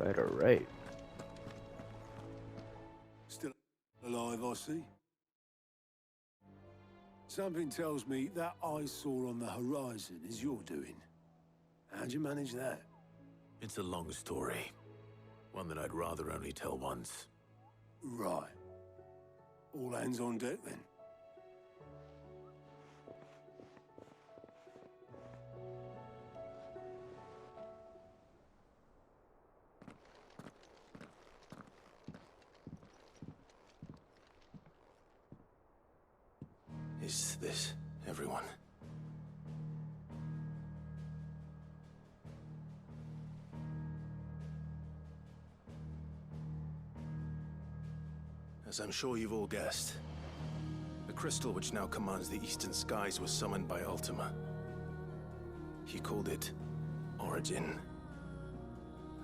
Alright. Still alive, I see. Something tells me that eyesore on the horizon is your doing. How'd you manage that? It's a long story. One that I'd rather only tell once. Right. All hands on deck, then. Is this everyone? As I'm sure you've all guessed, the crystal which now commands the eastern skies was summoned by Ultima. He called it Origin.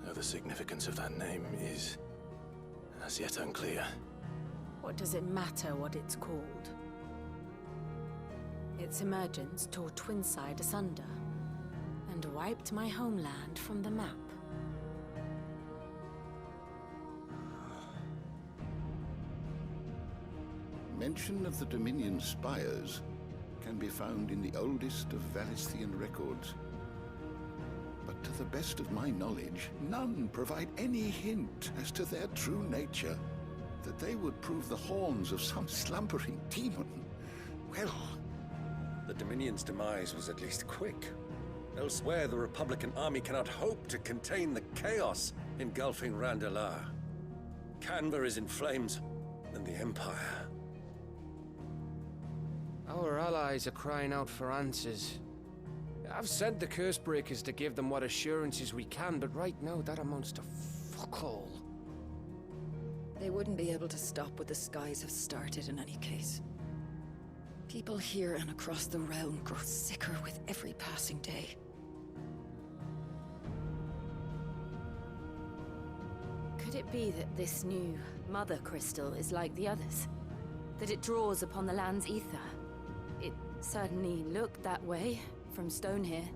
Though the significance of that name is as yet unclear. What does it matter what it's called? Its emergence tore Twinside asunder and wiped my homeland from the map. Mention of the Dominion spires can be found in the oldest of Valisthian records. But to the best of my knowledge, none provide any hint as to their true nature. That they would prove the horns of some slumbering demon. Well, the Dominion's demise was at least quick. Elsewhere, the Republican army cannot hope to contain the chaos engulfing Randalar. Canva is in flames, and the Empire. Our allies are crying out for answers. I've sent the Cursebreakers to give them what assurances we can, but right now that amounts to fuck all. They wouldn't be able to stop what the skies have started in any case. People here and across the realm grow sicker with every passing day. Could it be that this new Mother Crystal is like the others? That it draws upon the land's ether? It certainly looked that way from stone here.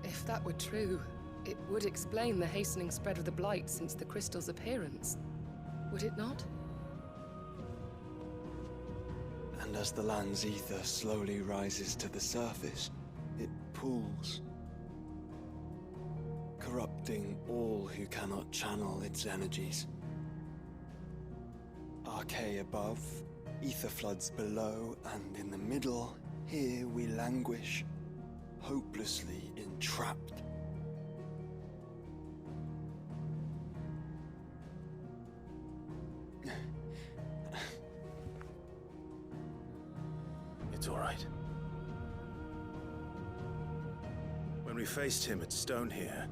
If that were true, it would explain the hastening spread of the Blight since the crystal's appearance. Would it not? And as the land's ether slowly rises to the surface, it pools, corrupting all who cannot channel its energies. Archay above, ether floods below, and in the middle, here we languish, hopelessly entrapped. It's all right. When we faced him at Stone here,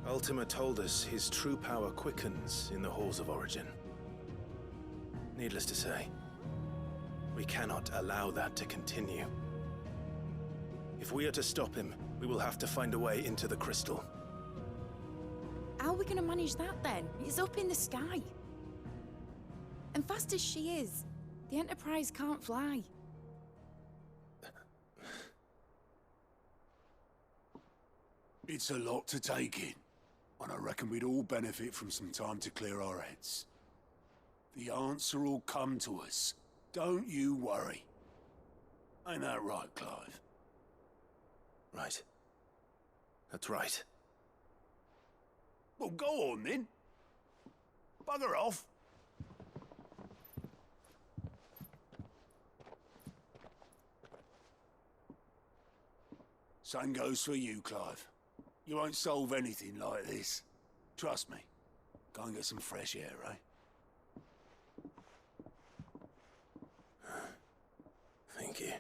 Ultima told us his true power quickens in the halls of Origin. Needless to say, we cannot allow that to continue. If we are to stop him, we will have to find a way into the crystal. How are we gonna manage that then? It's up in the sky. And fast as she is, the Enterprise can't fly. It's a lot to take in, and I reckon we'd all benefit from some time to clear our heads. The answer will come to us. Don't you worry. Ain't that right, Clive? Right. That's right. Well, go on then. Bugger off. Same goes for you, Clive. You won't solve anything like this. Trust me. Go and get some fresh air, eh? Thank you.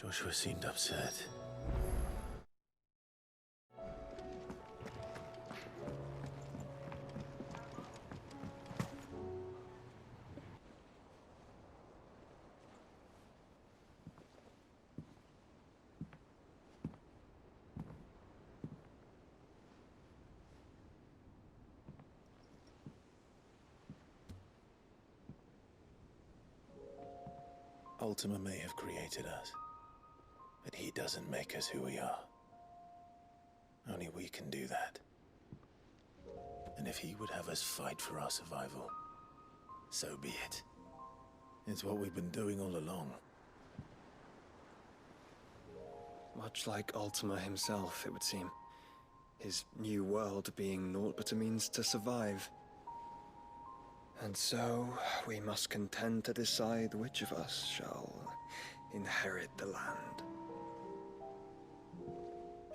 Joshua seemed upset. Ultima may have created us, but he doesn't make us who we are. Only we can do that. And if he would have us fight for our survival, so be it. It's what we've been doing all along. Much like Ultima himself, it would seem. His new world being naught but a means to survive. And so, we must contend to decide which of us shall inherit the land.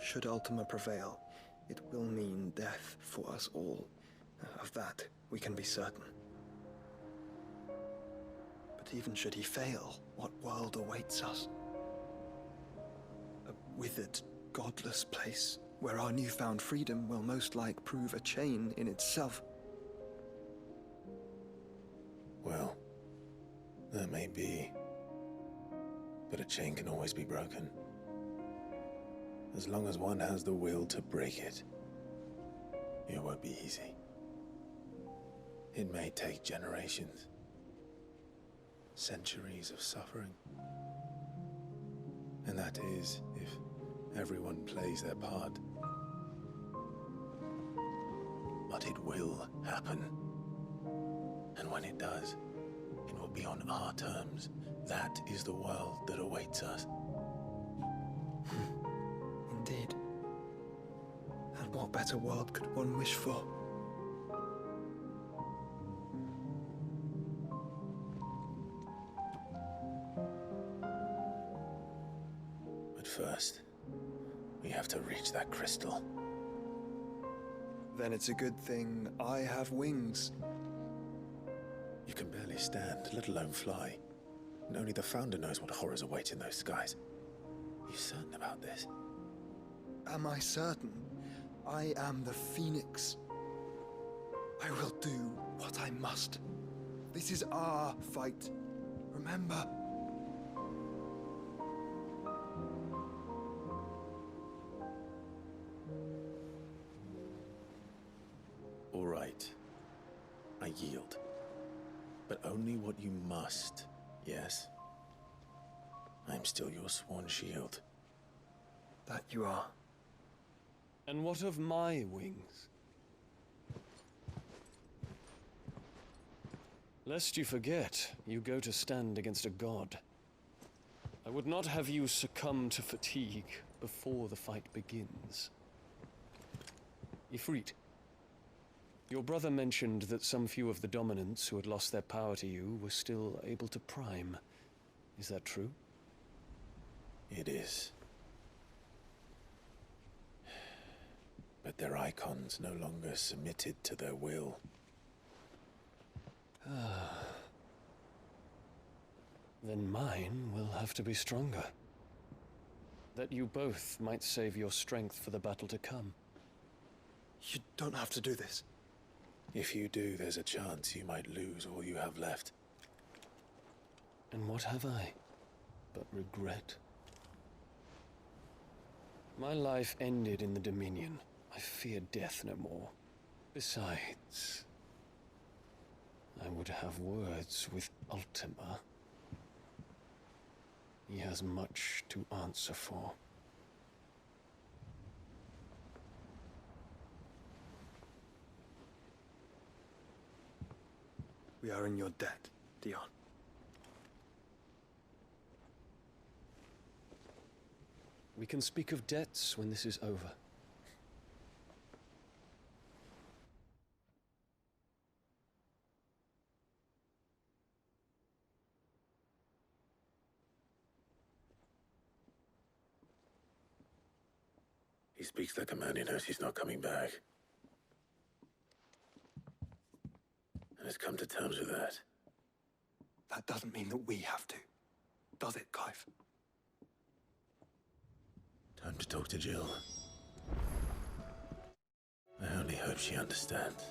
Should Ultima prevail, it will mean death for us all. Of that, we can be certain. But even should he fail, what world awaits us? A withered, godless place where our newfound freedom will most like prove a chain in itself. Well, that may be. But a chain can always be broken. As long as one has the will to break it. It won't be easy. It may take generations. Centuries of suffering. And that is, if everyone plays their part. But it will happen. And when it does, it will be on our terms. That is the world that awaits us. Indeed. And what better world could one wish for? But first, we have to reach that crystal. Then it's a good thing I have wings. You can barely stand, let alone fly. And only the Founder knows what horrors await in those skies. Are you certain about this? Am I certain? I am the Phoenix. I will do what I must. This is our fight. Remember? All right. I yield. But only what you must, yes? I'm still your sworn shield. That you are. And what of my wings? Lest you forget, you go to stand against a god. I would not have you succumb to fatigue before the fight begins. Ifrit, your brother mentioned that some few of the dominants who had lost their power to you were still able to prime. Is that true? It is. But their icons no longer submitted to their will. Then mine will have to be stronger. That you both might save your strength for the battle to come. You don't have to do this. If you do, there's a chance you might lose all you have left. And what have I but regret? My life ended in the Dominion. I fear death no more. Besides, I would have words with Ultima. He has much to answer for. We are in your debt, Dion. We can speak of debts when this is over. He speaks like a man who knows he's not coming back. And has come to terms with that. That doesn't mean that we have to, does it, Clive? Time to talk to Jill. I only hope she understands.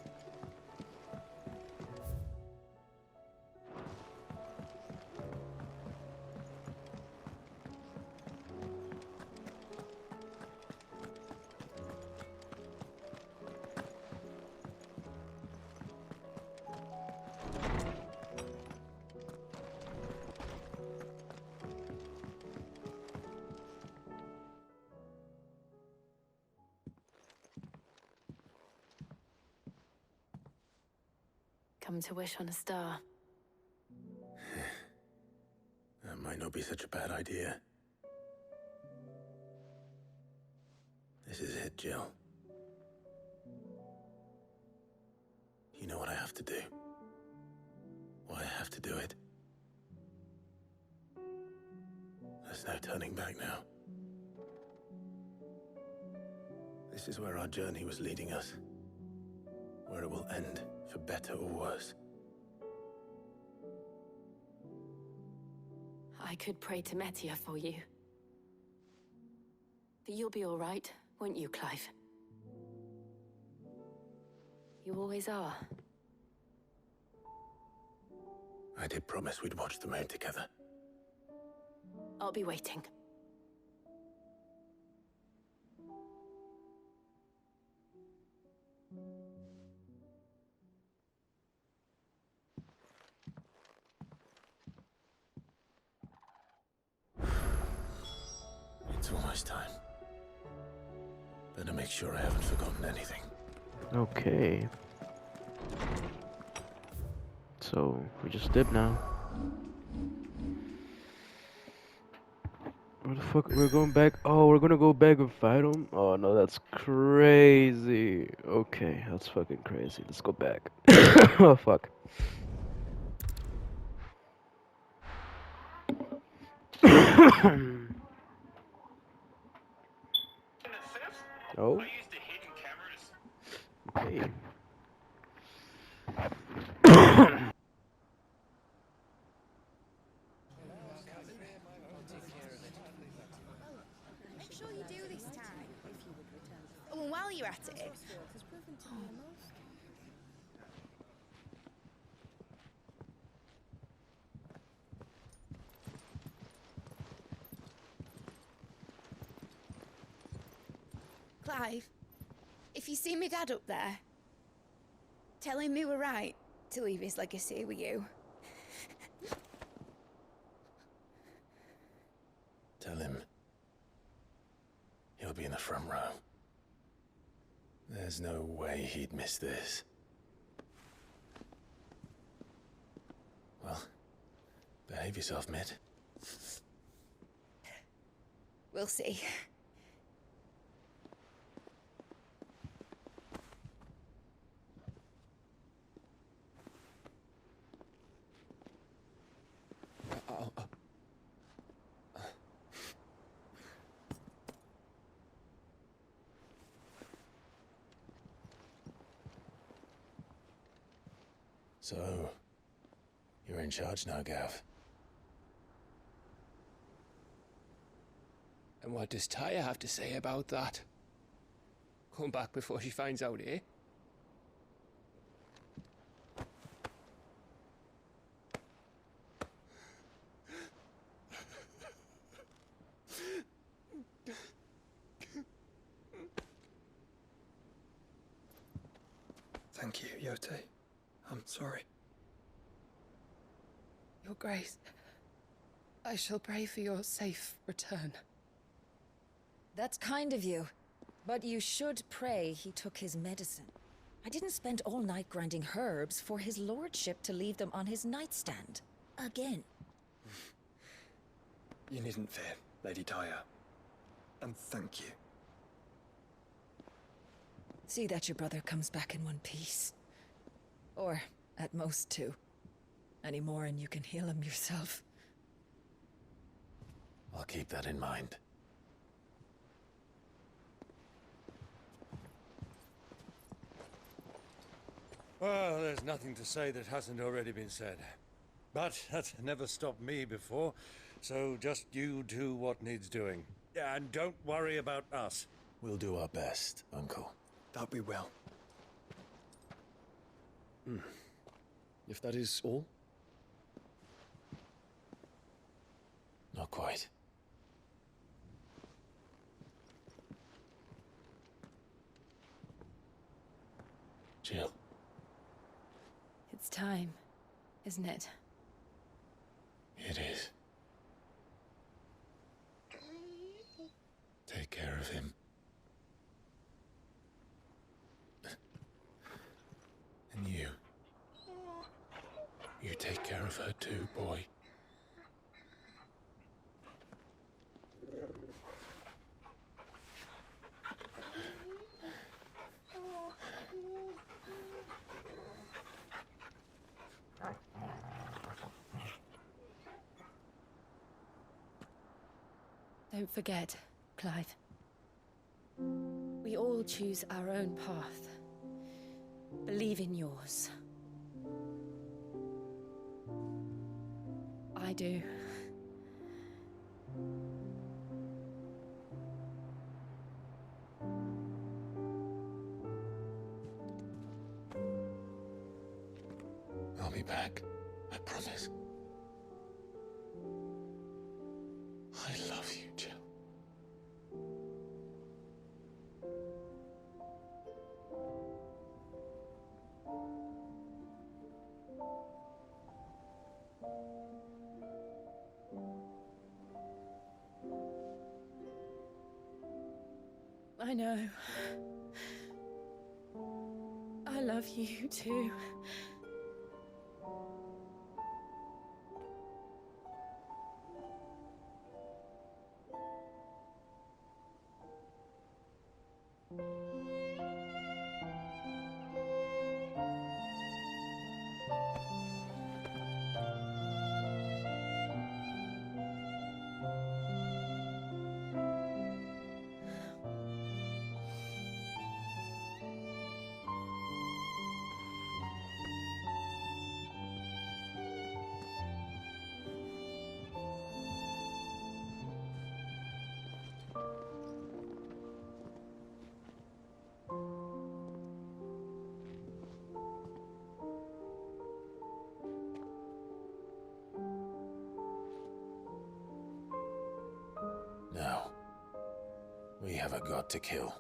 come to wish on a star. That might not be such a bad idea. This is it, Jill. You know what I have to do. Why I have to do it. There's no turning back now. This is where our journey was leading us. Where it will end, for better or worse. I could pray to Metia for you. But you'll be all right, won't you, Clive? You always are. I did promise we'd watch the moon together. I'll be waiting. It's almost time. Better make sure I haven't forgotten anything. Okay. So, we just dip now. Where the fuck? We're going back? Oh, we're gonna go back and fight him? Oh no, that's crazy. Okay, that's fucking crazy. Let's go back. Oh fuck. Oh. Okay. Make sure you do this time. Oh, and while you're at it. Clive, if you see me dad up there, tell him we were right to leave his legacy with you. Tell him he'll be in the front row. There's no way he'd miss this. Well, behave yourself, Mitt. We'll see. So, you're in charge now, Gav. And what does Tyre have to say about that? Come back before she finds out, eh? Thank you, Yote. I'm sorry. Your Grace, I shall pray for your safe return. That's kind of you. But you should pray he took his medicine. I didn't spend all night grinding herbs for his lordship to leave them on his nightstand. Again. You needn't fear, Lady Tyre. And thank you. See that your brother comes back in one piece. Or, at most, two. Any more and you can heal him yourself. I'll keep that in mind. Well, there's nothing to say that hasn't already been said. But that's never stopped me before, so just you do what needs doing. And don't worry about us. We'll do our best, Uncle. That we will. If that is all? Not quite. Jill. It's time, isn't it? It is. Take care of him. And you. care of her too, boy. Don't forget, Clive. We all choose our own path. Believe in yours. I do. I'll be back. I promise. I love you, Jill. I know. I love you too. Now, we have a god to kill.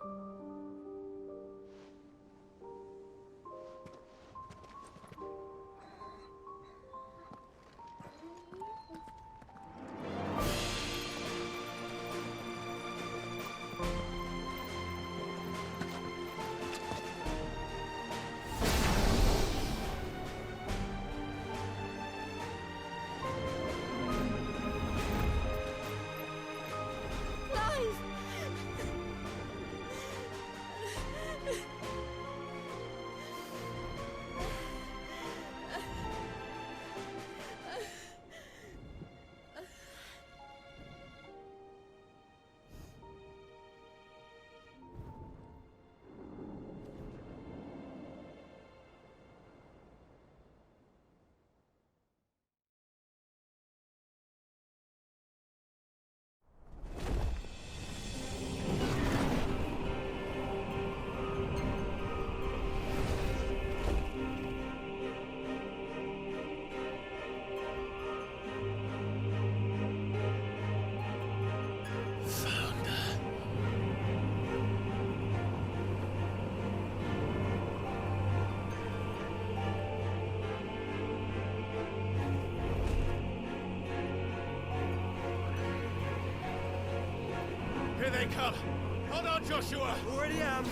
Here they come! Hold on, Joshua! Already am!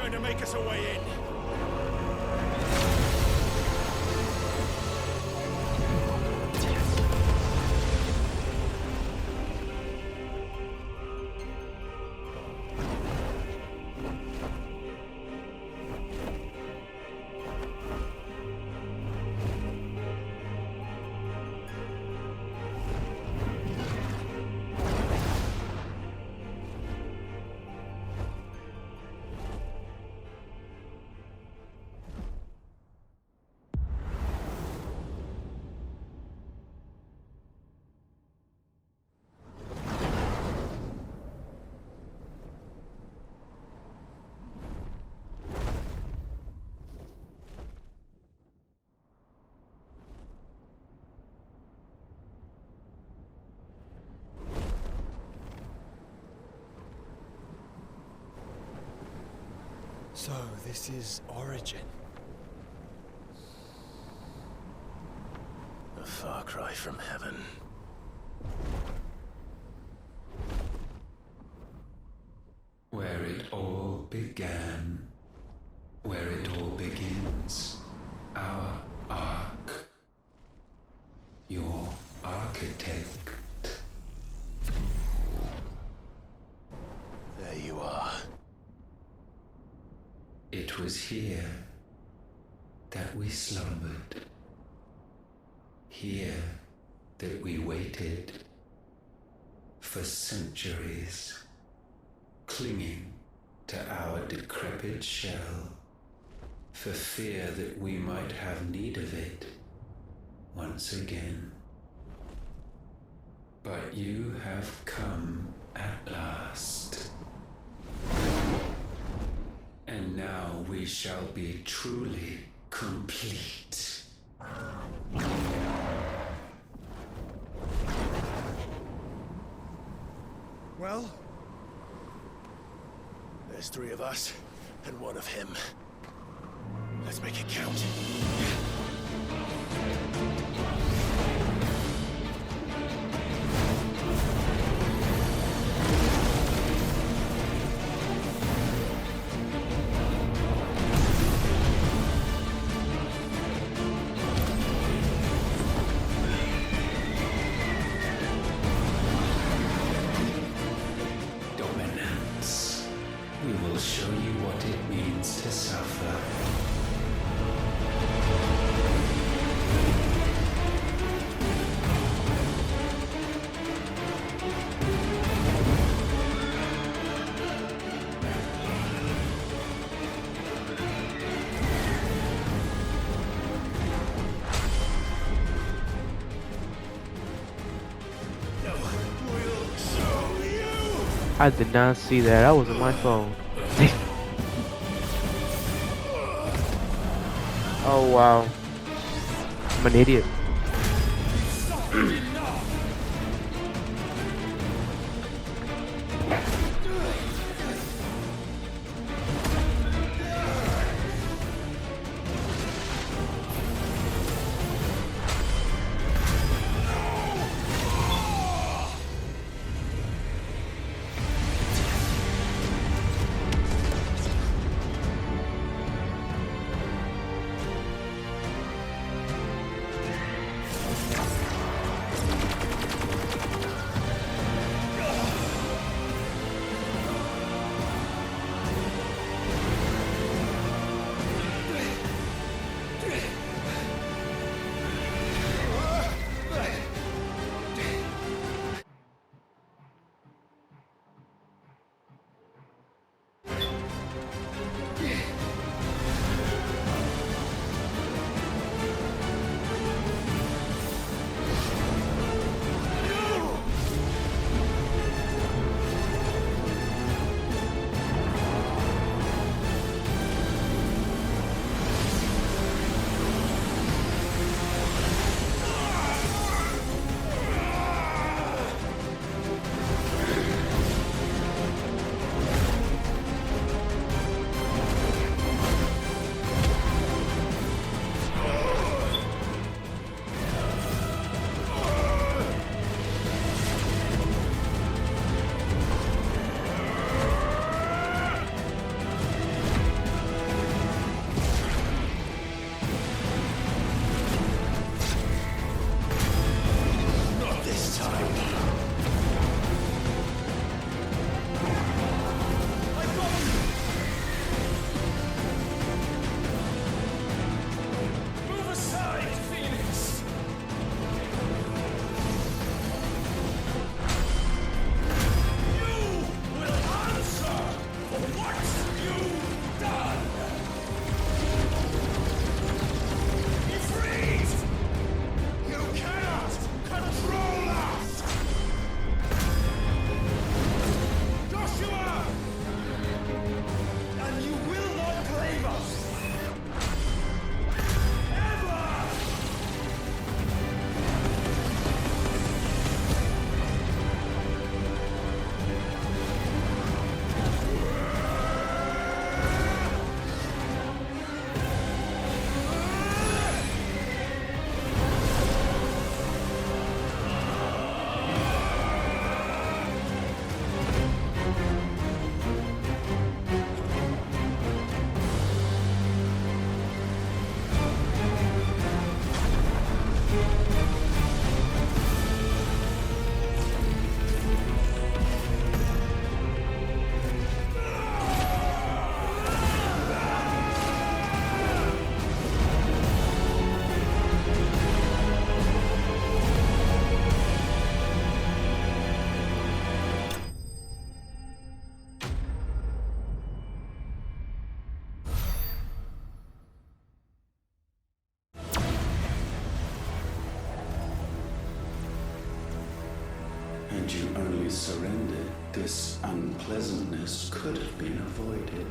To make us a way in. So, this is Origin. A far cry from heaven. Where it all began. Where it all begins. Our ark. Your architect. There you are. It was here that we slumbered. Here that we waited for centuries, clinging to our decrepit shell, for fear that we might have need of it once again. But you have come at last. And now we shall be truly complete. Well, there's 3 of us and 1 of him. Let's make it count. Dominance. We will show you what it means to suffer. I did not see that. That was on my phone. Oh wow. I'm an idiot. Had you only surrendered, this unpleasantness could have been avoided.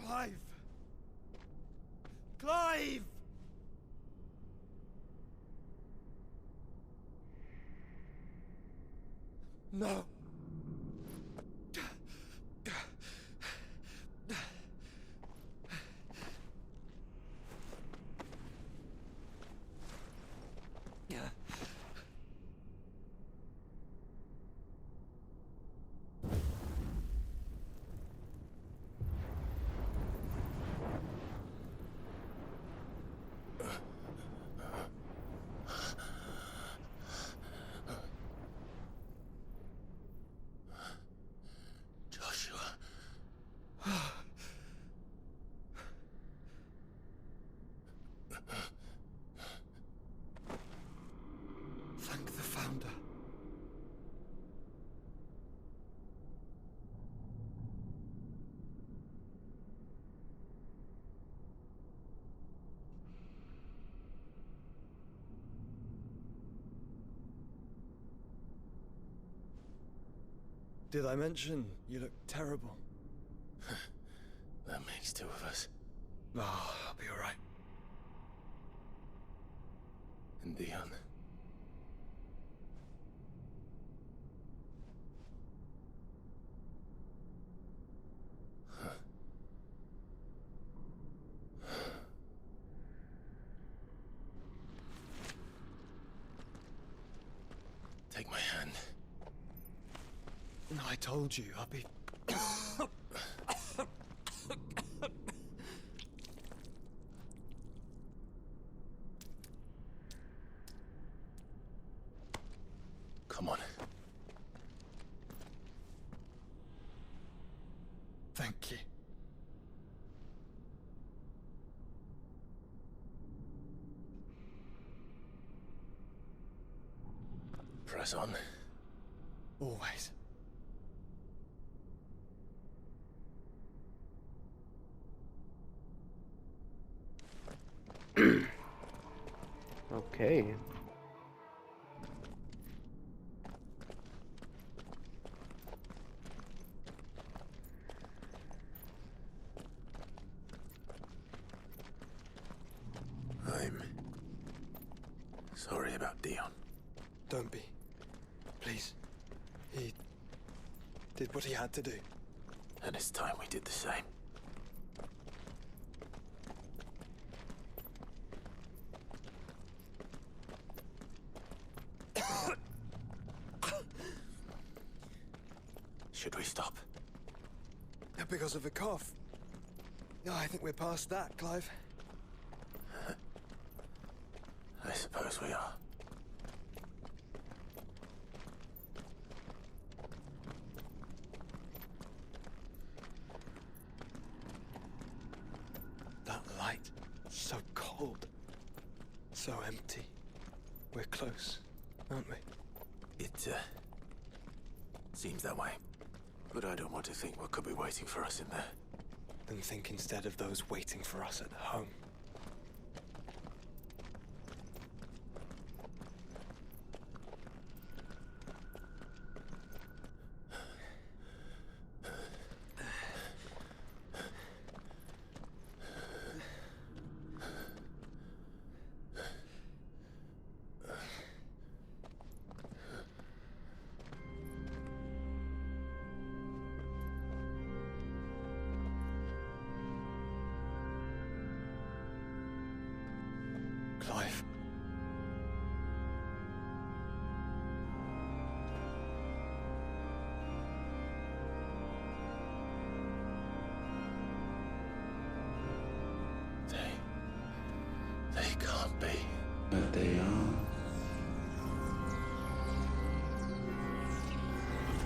Clive! Clive! No. Thank the Founder. Did I mention you look terrible? That makes two of us. Oh, I'll be alright. And Dion. Take my hand. I told you, I'll be... Come on. Thank you. us on. Always. Okay. I'm sorry about Dion. Don't be. Please. He did what he had to do. And it's time we did the same. Should we stop? Because of the cough. No, I think we're past that, Clive. I suppose we are. That light, so cold. So empty. We're close, aren't we? It, seems that way. But I don't want to think what could be waiting for us in there. Then think instead of those waiting for us at home. Clive. They can't be. But they are.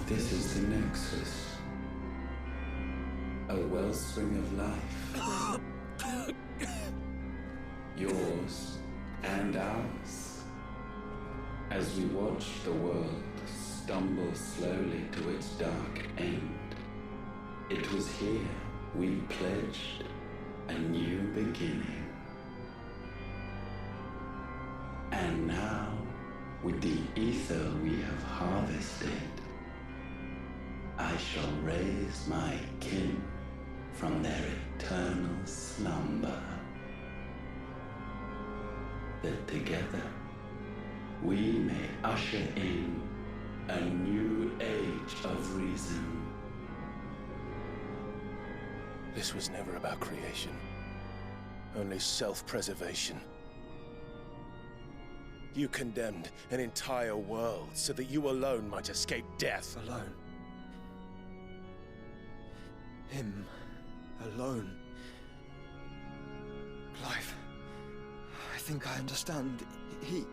This is the Nexus. A wellspring of life. Yours and ours. As we watch the world stumble slowly to its dark end, it was here we pledged a new beginning. And now, with the ether we have harvested, I shall raise my kin from their eternal slumber. That together we may usher in a new age of reason. This was never about creation. Only self-preservation. You condemned an entire world so that you alone might escape death. Alone. Him. Alone. Clive. I think I understand. He...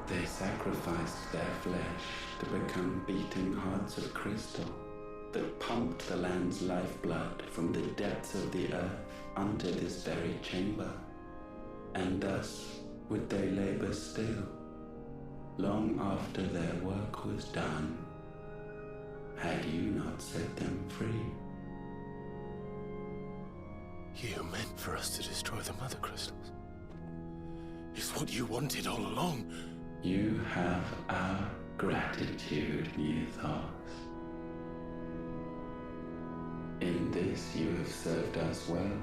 They sacrificed their flesh to become beating hearts of crystal that pumped the land's lifeblood from the depths of the earth unto this very chamber. And thus would they labor still, long after their work was done, had you not set them free. You meant for us to destroy the Mother Crystals. It's what you wanted all along. You have our gratitude, Mythos. In this you have served us well.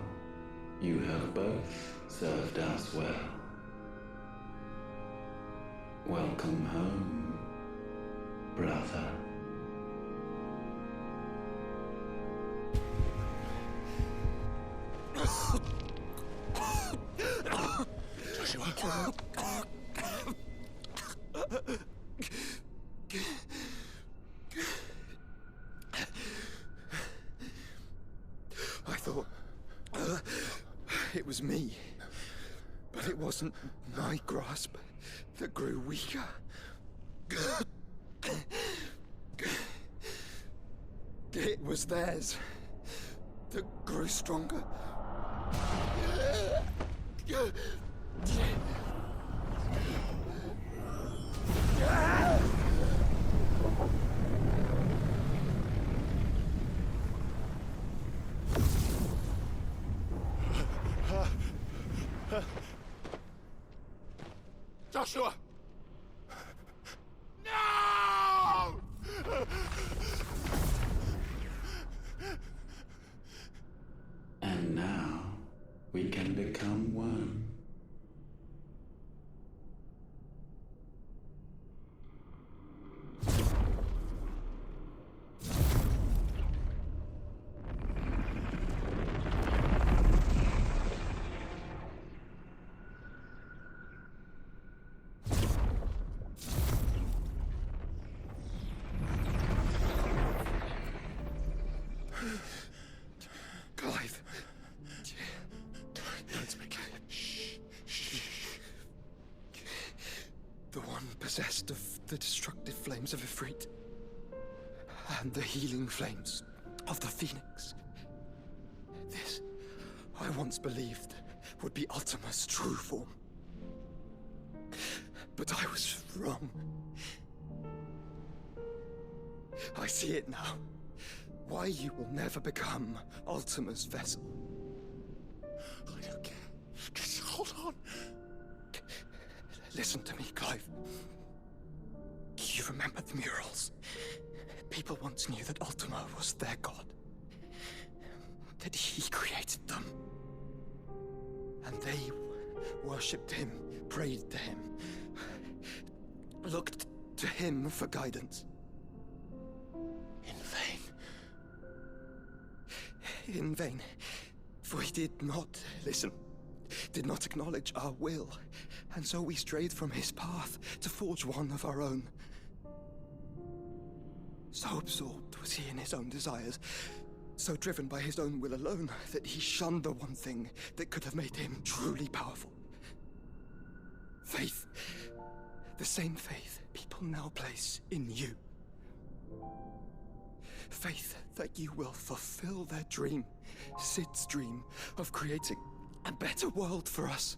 You have both served us well. Welcome home, brother. Joshua. But it wasn't my grasp that grew weaker. It was theirs that grew stronger. Joshua! No! And now we can become one. Clive. Don't speak. The one possessed of the destructive flames of Ifrit and the healing flames of the Phoenix. This, I once believed, would be Ultima's true form. But I was wrong. I see it now. Why you will never become Ultima's vessel. I don't care. Just hold on. Listen to me, Clive. You remember the murals? People once knew that Ultima was their god. That he created them. And they worshipped him, prayed to him, looked to him for guidance. In vain. In vain. For he did not listen, did not acknowledge our will, and so we strayed from his path to forge one of our own. So absorbed was he in his own desires, so driven by his own will alone, that he shunned the one thing that could have made him truly powerful. Faith. The same faith people now place in you. Faith that you will fulfill their dream, Sid's dream, of creating a better world for us.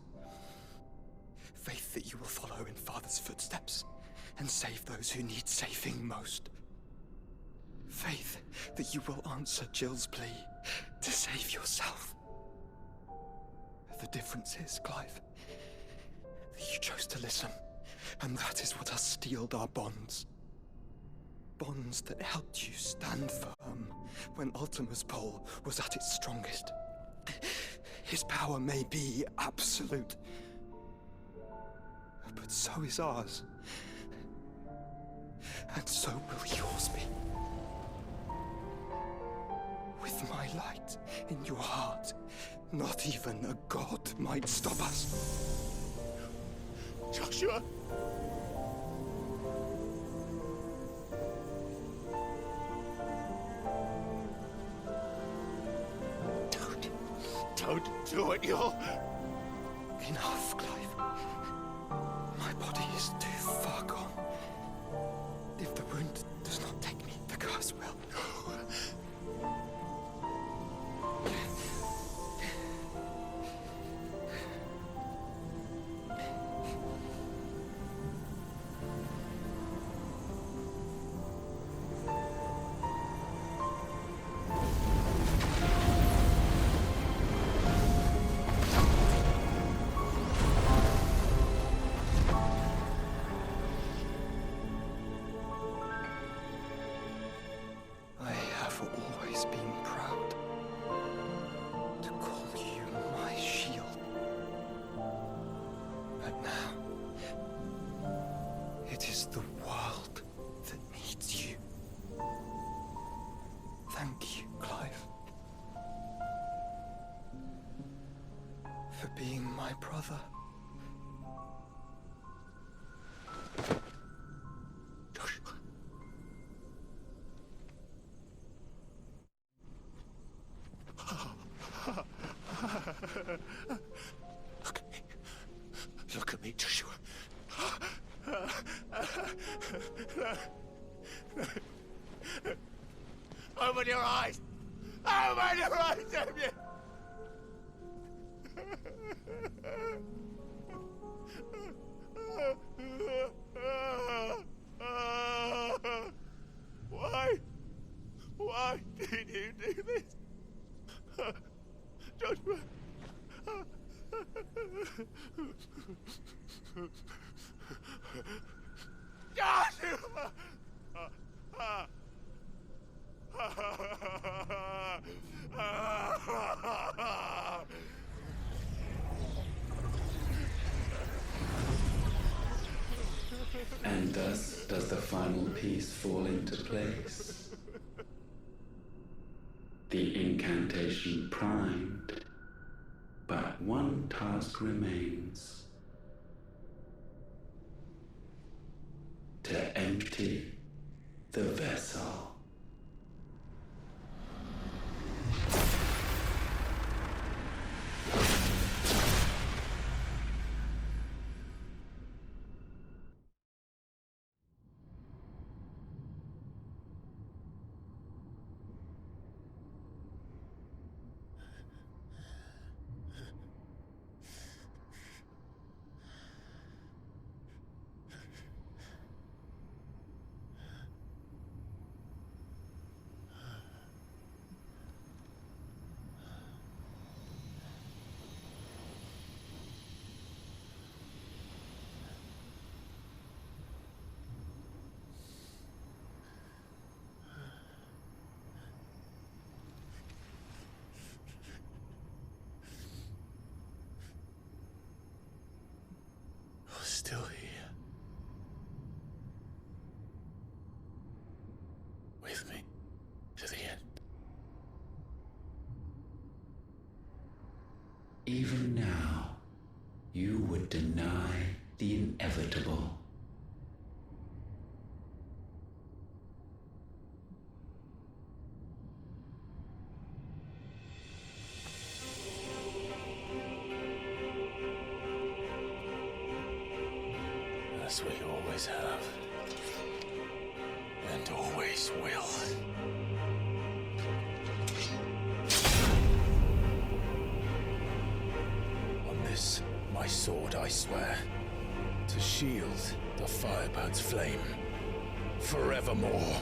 Faith that you will follow in Father's footsteps and save those who need saving most. Faith that you will answer Jill's plea to save yourself. The difference is, Clive, that you chose to listen, and that is what has steeled our bonds. Bonds that helped you stand firm when Ultima's pull was at its strongest. His power may be absolute, but so is ours. And so will yours be. With my light in your heart, not even a god might stop us. Joshua! Don't do it, you'll... Enough, Clive. My body is too far gone. If the wound does not take me, the curse will. Being my brother. Joshua. Look at me. Look at me, Joshua. Open your eyes! Open your eyes, Damien! Why? Why did you do this? Joshua! Joshua! And thus does the final piece fall into place. The incantation primed, but one task remains. To empty the vessel. Still here. With me to the end. Even now, you would deny the inevitable. As we always have. And always will. On this, my sword, I swear, to shield the Firebird's flame forevermore.